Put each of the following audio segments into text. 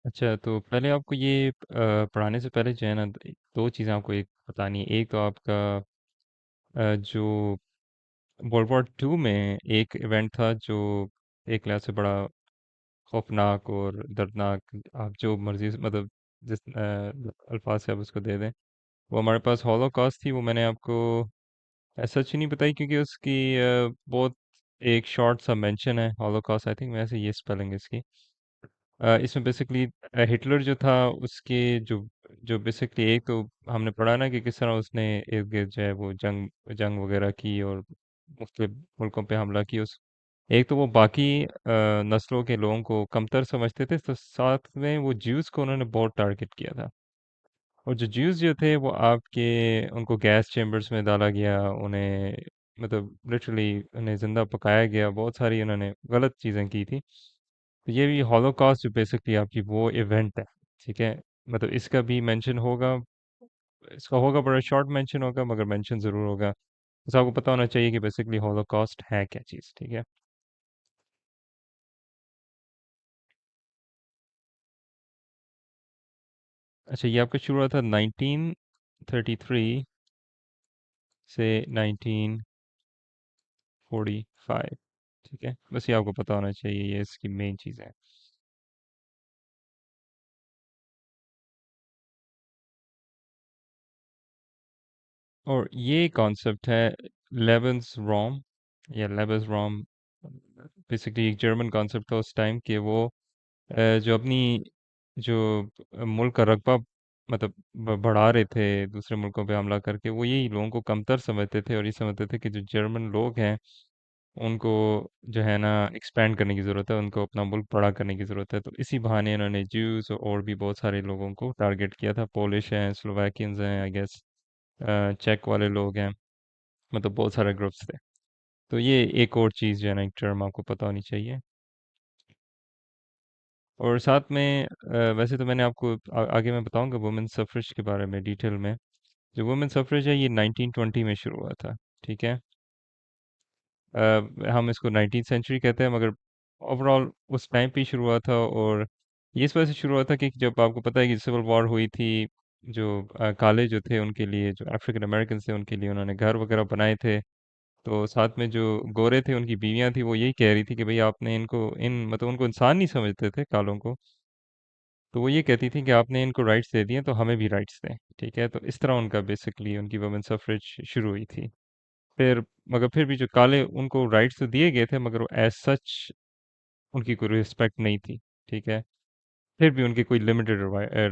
अच्छा, तो पहले आपको ये पढ़ाने से पहले जो है ना, दो चीज़ें आपको एक बतानी है। एक तो आपका जो वर्ल्ड वॉर टू में एक इवेंट था जो एक लिहाज से बड़ा खौफनाक और दर्दनाक, आप जो मर्जी मतलब जिस अल्फाज से आप उसको दे दें, वो हमारे पास हॉलोकॉस्ट थी। वो मैंने आपको ऐसा सच नहीं बताई क्योंकि उसकी बहुत एक शॉर्ट सा मेंशन है हॉलोकॉस्ट, आई थिंक वैसे ये स्पेलिंग है इसकी। इसमें बेसिकली हिटलर जो था उसके जो जो बेसिकली एक तो हमने पढ़ा ना कि किस तरह उसने इर्द गिर्द जो है वो जंग जंग वगैरह की और मुख्तलिफ मुल्कों पे हमला की। उस एक तो वो बाकी नस्लों के लोगों को कमतर समझते थे, तो साथ में वो ज्यूज को उन्होंने बहुत टारगेट किया था। और जो ज्यूज जो थे वो आपके उनको गैस चेम्बर्स में डाला गया, उन्हें मतलब लिटरली उन्हें जिंदा पकाया गया, बहुत सारी उन्होंने गलत चीज़ें की थी। तो ये भी हॉलोकॉस्ट जो बेसिकली आपकी वो इवेंट है, ठीक है। मतलब इसका भी मेंशन होगा, इसका होगा बड़ा शॉर्ट मेंशन होगा मगर मेंशन ज़रूर होगा। बस आपको पता होना चाहिए कि बेसिकली हॉलोकॉस्ट है क्या चीज़, ठीक है। अच्छा, ये आपका शुरू हुआ था 1933 से 1945, ठीक है। बस ये आपको पता होना चाहिए, ये इसकी मेन चीज़ है। और ये कॉन्सेप्ट है लेबन्स रोम, या लेबस रोम। बेसिकली एक जर्मन कॉन्सेप्ट था उस टाइम के, वो जो अपनी जो मुल्क का रकबा मतलब बढ़ा रहे थे दूसरे मुल्कों पे हमला करके, वो यही लोगों को कमतर समझते थे और ये समझते थे कि जो जर्मन लोग हैं उनको जो है ना एक्सपेंड करने की ज़रूरत है, उनको अपना मुल्क बड़ा करने की ज़रूरत है। तो इसी बहाने इन्होंने ज्यूस और भी बहुत सारे लोगों को टारगेट किया था। पोलिश हैं, स्लोवाकियंस हैं, आई गेस चेक वाले लोग हैं, मतलब बहुत सारे ग्रुप्स थे। तो ये एक और चीज़ जो है ना, एक टर्म आपको पता होनी चाहिए। और साथ में वैसे तो मैंने आपको आगे मैं बताऊंगा वुमेन सफरेज के बारे में डिटेल में। जो वुमेन सफरेज है ये 1920 में शुरू हुआ था, ठीक है। हम इसको 19th सेंचुरी कहते हैं मगर ओवरऑल उस टाइम पे ही शुरू हुआ था। और ये इस वजह से शुरू हुआ था कि जब आपको पता है कि सिविल वॉर हुई थी, जो काले जो थे उनके लिए, जो अफ्रीकन अमेरिकन थे उनके लिए उन्होंने घर वगैरह बनाए थे। तो साथ में जो गोरे थे उनकी बीवियां थी वो यही कह रही थी कि भाई आपने इनको इन मतलब उनको इंसान नहीं समझते थे कालों को। तो वो ये कहती थी कि आपने इनको राइट्स दे दिए तो हमें भी राइट्स दें, ठीक है। तो इस तरह उनका बेसिकली उनकी वुमेन सफरेज शुरू हुई थी। फिर मगर फिर भी जो काले उनको राइट्स तो दिए गए थे मगर एज सच उनकी कोई रिस्पेक्ट नहीं थी, ठीक है। फिर भी उनके कोई लिमिटेड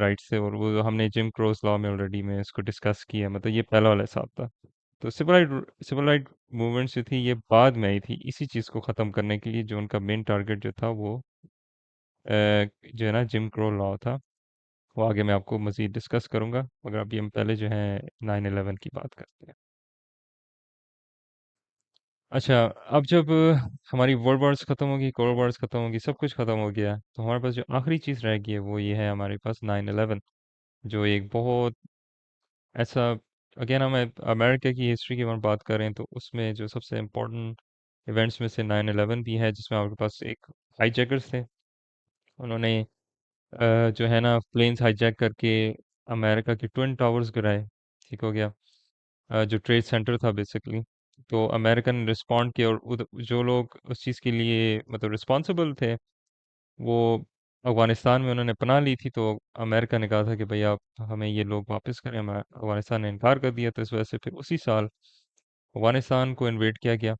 राइट्स थे और वो हमने जिम क्रोस लॉ में ऑलरेडी में इसको डिस्कस किया, मतलब ये पहला वाला हिसाब था। तो सिविल राइट मूवमेंट जो थी ये बाद में आई थी इसी चीज़ को ख़त्म करने के लिए। जो उनका मेन टारगेट जो था वो जो है ना जिम क्रो लॉ था। वो आगे मैं आपको मज़ीद डिस्कस करूँगा मगर अभी हम पहले जो है 9/11 की बात करते हैं। अच्छा, अब जब हमारी वर्ल्ड वॉर्स ख़त्म होगी, कोल्ड वॉर्स ख़त्म होगी, सब कुछ ख़त्म हो गया, तो हमारे पास जो आखिरी चीज़ रह गई है वो ये है हमारे पास 9/11, जो एक बहुत ऐसा, अगेन हम अमेरिका की हिस्ट्री की हम बात करें तो उसमें जो सबसे इम्पोर्टेंट इवेंट्स में से 9/11 भी है, जिसमें आपके पास एक हाईजैकर्स थे। उन्होंने जो है ना प्लेन्स हाईजैक करके अमेरिका के ट्विन टावर्स गिराए, ठीक हो गया। जो ट्रेड सेंटर था बेसिकली। तो अमेरिकन रिस्पॉन्ड किया और जो लोग उस चीज़ के लिए मतलब रिस्पॉन्सिबल थे वो अफ़गानिस्तान में उन्होंने पनाह ली थी। तो अमेरिका ने कहा था कि भाई आप हमें ये लोग वापस करें, अफ़गानिस्तान ने इनकार कर दिया। तो इस वजह से फिर उसी साल अफ़गानिस्तान को इन्वेड किया गया।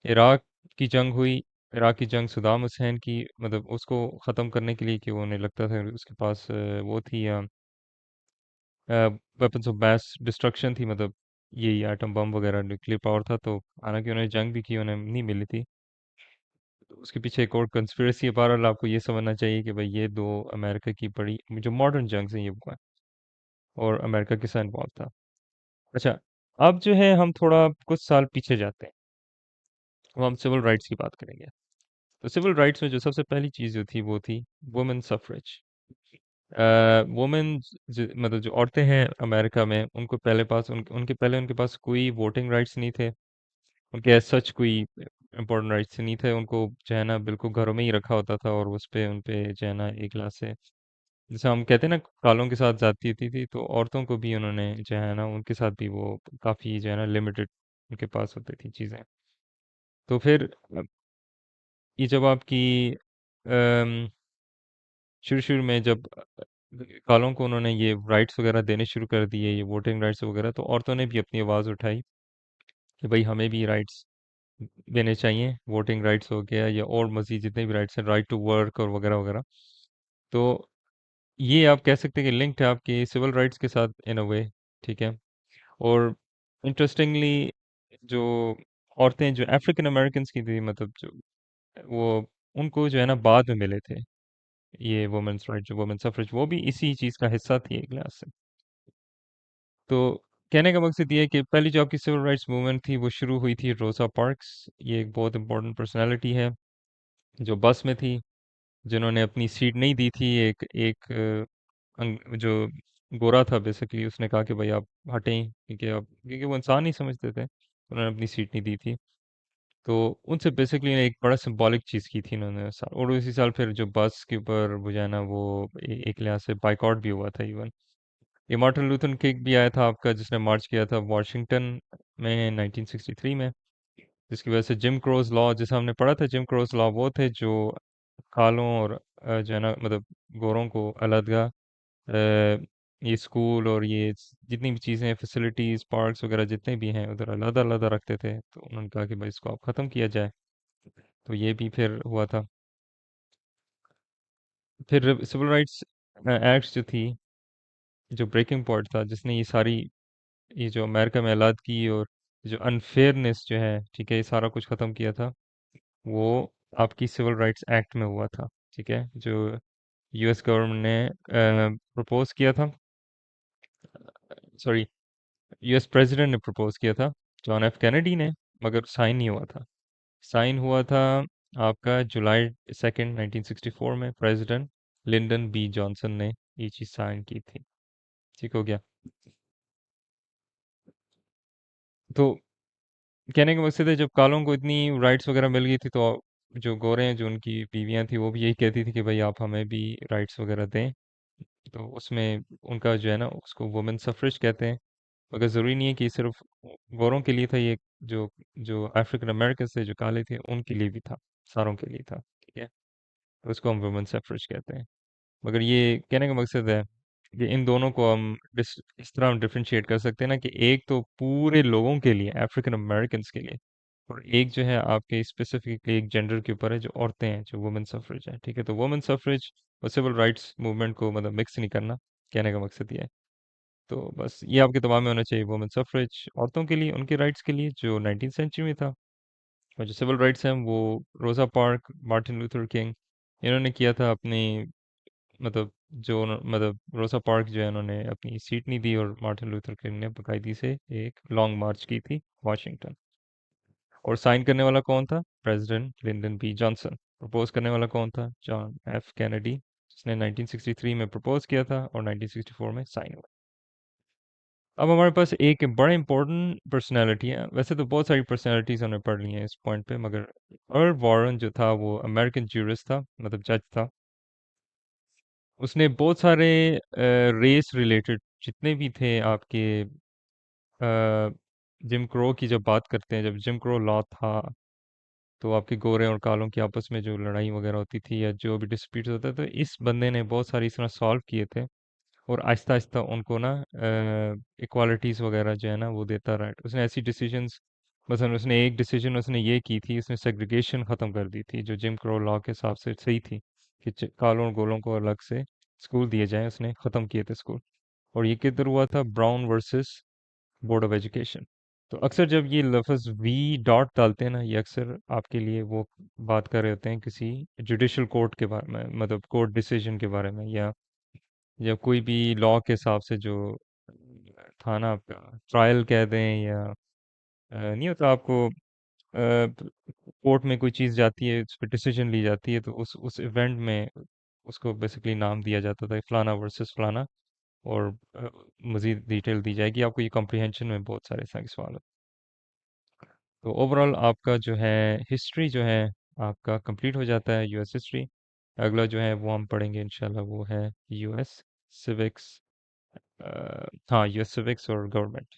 इराक की जंग हुई। इराक की जंग सद्दाम हुसैन की मतलब उसको ख़त्म करने के लिए, कि वो उन्हें लगता था कि उसके पास वो थी वेपन्स ऑफ मास डिस्ट्रक्शन थी, मतलब यही एटम बम वगैरह न्यूक्लियर पावर था। तो हालांकि उन्होंने जंग भी की, उन्हें नहीं मिली थी। तो उसके पीछे एक और कंस्पिरेसी है। बहरहाल आपको ये समझना चाहिए कि भाई ये दो अमेरिका की बड़ी जो मॉडर्न जंग हैं ये हुआ है और अमेरिका के साथ इन्वॉल्व था। अच्छा, अब जो है हम थोड़ा कुछ साल पीछे जाते हैं, अब हम सिविल राइट्स की बात करेंगे। तो सिविल राइट्स में जो सबसे पहली चीज़ जो थी वो थी वुमेन सफरेज। वुमेन मतलब जो औरतें हैं अमेरिका में, उनको पहले पास उनके पहले उनके पास कोई वोटिंग राइट्स नहीं थे। उनके एज सच कोई इम्पोर्टेंट राइट्स नहीं थे। उनको जो है ना बिल्कुल घरों में ही रखा होता था और उस पे उन पे जो है ना एक क्लास से जैसे हम कहते हैं ना कालों के साथ जाती होती थी, तो औरतों को भी उन्होंने जो है ना उनके साथ भी वो काफ़ी जो है ना लिमिटेड उनके पास होती थी चीज़ें। तो फिर ये जब आपकी शुरू शुरू में जब कालों को उन्होंने ये राइट्स वगैरह देने शुरू कर दिए, ये वोटिंग राइट्स वगैरह, तो औरतों ने भी अपनी आवाज़ उठाई कि भाई हमें भी राइट्स देने चाहिए। वोटिंग राइट्स हो गया या और मज़ीद जितने भी राइट्स हैं, राइट टू वर्क और वगैरह वगैरह। तो ये आप कह सकते हैं कि लिंक्ड है आपकी सिविल राइट्स के साथ इन अ वे, ठीक है। और इंटरेस्टिंगली जो औरतें जो अफ्रीकन अमेरिकन्स की थी, मतलब जो वो उनको जो है ना बाद में मिले थे ये वुमेन्स राइट, जो वुमेन सफरेज, वो भी इसी चीज़ का हिस्सा थी एक लिहाज से। तो कहने का मकसद ये है कि पहली जो आपकी सिविल राइट्स मूवमेंट थी वो शुरू हुई थी रोसा पार्क्स। ये एक बहुत इंपॉर्टेंट पर्सनालिटी है जो बस में थी, जिन्होंने अपनी सीट नहीं दी थी। एक एक जो गोरा था बेसिकली, उसने कहा कि भाई आप हटें, क्योंकि आप क्योंकि वो इंसान ही समझते थे, उन्होंने अपनी सीट नहीं दी थी। तो उनसे बेसिकली एक बड़ा सिंबॉलिक चीज़ की थी इन्होंने उस साल। और उसी साल फिर जो बस के ऊपर वो जो है ना वो एक लिहाज से बाइकआउट भी हुआ था इवन। ये मार्टिन लूथर किंग भी आया था आपका, जिसने मार्च किया था वॉशिंगटन में 1963 में, जिसकी वजह से जिम क्रोज लॉ, जैसे हमने पढ़ा था, जिम क्रोज लॉ वो थे जो कालों और जो है ना मतलब गोरों को अलग ये स्कूल और ये जितनी भी चीज़ें फैसिलिटीज़ पार्क्स वगैरह जितने भी हैं उधर अलग अलग रखते थे। तो उन्होंने कहा कि भाई इसको आप ख़त्म किया जाए। तो ये भी फिर हुआ था। फिर सिविल राइट्स एक्ट जो थी, जो ब्रेकिंग पॉइंट था, जिसने ये सारी ये जो अमेरिका में औलाद की और जो अनफेयरनेस जो है, ठीक है, ये सारा कुछ ख़त्म किया था, वो आपकी सिविल राइट्स एक्ट में हुआ था। ठीक है, जो यूएस गवर्नमेंट ने प्रपोज किया था, सॉरी, यूएस प्रेसिडेंट ने प्रपोज किया था, जॉन एफ कैनेडी ने, मगर साइन नहीं हुआ था। साइन हुआ था आपका जुलाई 2 1964 में, प्रेसिडेंट लिंडन बी जॉनसन ने ये चीज़ साइन की थी। ठीक हो गया। तो कहने का मकसद है जब कालों को इतनी राइट्स वगैरह मिल गई थी, तो जो गोरे हैं, जो उनकी बीवियां थी, वो भी यही कहती थी कि भाई आप हमें भी राइट्स वगैरह दें। तो उसमें उनका जो है ना उसको वुमेन सफरेज कहते हैं। मगर ज़रूरी नहीं है कि सिर्फ गोरों के लिए था ये, जो जो अफ्रीकन अमेरिकन थे, जो काले थे, उनके लिए भी था, सारों के लिए था। ठीक है, तो उसको हम वुमेन सफरेज कहते हैं। मगर ये कहने का मकसद है कि इन दोनों को हम इस तरह हम डिफरेंशिएट कर सकते हैं ना, कि एक तो पूरे लोगों के लिए, अफ्रीकन अमेरिकन के लिए, और एक जो है आपके स्पेसिफिकली एक जेंडर के ऊपर है, जो औरतें हैं, जो वुमेन सफरेज है। ठीक है, तो वुमेन सफरेज और सिविल राइट्स मूवमेंट को मतलब मिक्स नहीं करना, कहने का मकसद ये है। तो बस ये आपके दिमाग में होना चाहिए, वुमेन सफरेज औरतों के लिए, उनके राइट्स के लिए, जो 19th सेंचुरी में था। और जो सिविल राइट्स हैं वो रोजा पार्क, मार्टिन लूथर किंग, इन्होंने किया था अपनी, मतलब मतलब रोसा पार्क जो है उन्होंने अपनी सीट नहीं दी, और मार्टिन लूथर किंग ने बाकायदी से एक लॉन्ग मार्च की थी वाशिंगटन। और साइन करने वाला कौन था? President Lyndon B Johnson. Propose करने वाला कौन था? जॉन एफ कैनेडी, जिसने 1963 में प्रपोज किया था और 1964 में साइन हुआ। अब हमारे पास एक बड़ा इंपॉर्टेंट पर्सनैलिटी है, वैसे तो बहुत सारी पर्सनैलिटीज हमने पढ़ ली हैं इस पॉइंट पे, मगर अर्ल वॉरन जो था वो अमेरिकन ज्यूरिस्ट था, मतलब जज था। उसने बहुत सारे रेस रिलेटेड जितने भी थे आपके, जिम क्रो की जब बात करते हैं, जब जिम क्रो लॉ था, तो आपके गोरे और कालों की आपस में जो लड़ाई वगैरह होती थी या जो भी डिस्प्यूट होता था, तो इस बंदे ने बहुत सारी इस तरह सॉल्व किए थे। और आहिस्ता आहिस्ता उनको ना इक्वालिटीज़ वगैरह जो है ना वो देता रहा। उसने ऐसी डिसीजंस, मसलन उसने एक डिसीजन उसने ये की थी, उसने सेग्रीगेशन ख़त्म कर दी थी, जो जिम क्रो लॉ के हिसाब से सही थी, कि कालों और गोलों को अलग से स्कूल दिए जाएं, उसने ख़त्म किए थे स्कूल। और ये किधर हुआ था? Brown versus board of education. तो अक्सर जब ये लफ्ज़ वी डॉट डालते हैं ना, ये अक्सर आपके लिए वो बात कर रहे होते हैं किसी जुडिशल कोर्ट के बारे में, मतलब कोर्ट डिसीजन के बारे में, या कोई भी लॉ के हिसाब से जो था ना आपका ट्रायल कह दें, या नहीं होता आपको, कोर्ट में कोई चीज़ जाती है, उस पर डिसीजन ली जाती है, तो उस इवेंट में उसको बेसिकली नाम दिया जाता था फलाना वर्सेस फलाना। और मज़ीद डिटेल दी जाएगी आपको, ये कॉम्प्रिहेंशन में बहुत सारे सारे सवाल हैं। तो ओवरऑल आपका जो है हिस्ट्री जो है आपका कंप्लीट हो जाता है, यूएस हिस्ट्री। अगला जो है वो हम पढ़ेंगे इंशाल्लाह, वो है यूएस सिविक्स। हाँ, यूएस सिविक्स और गवर्नमेंट।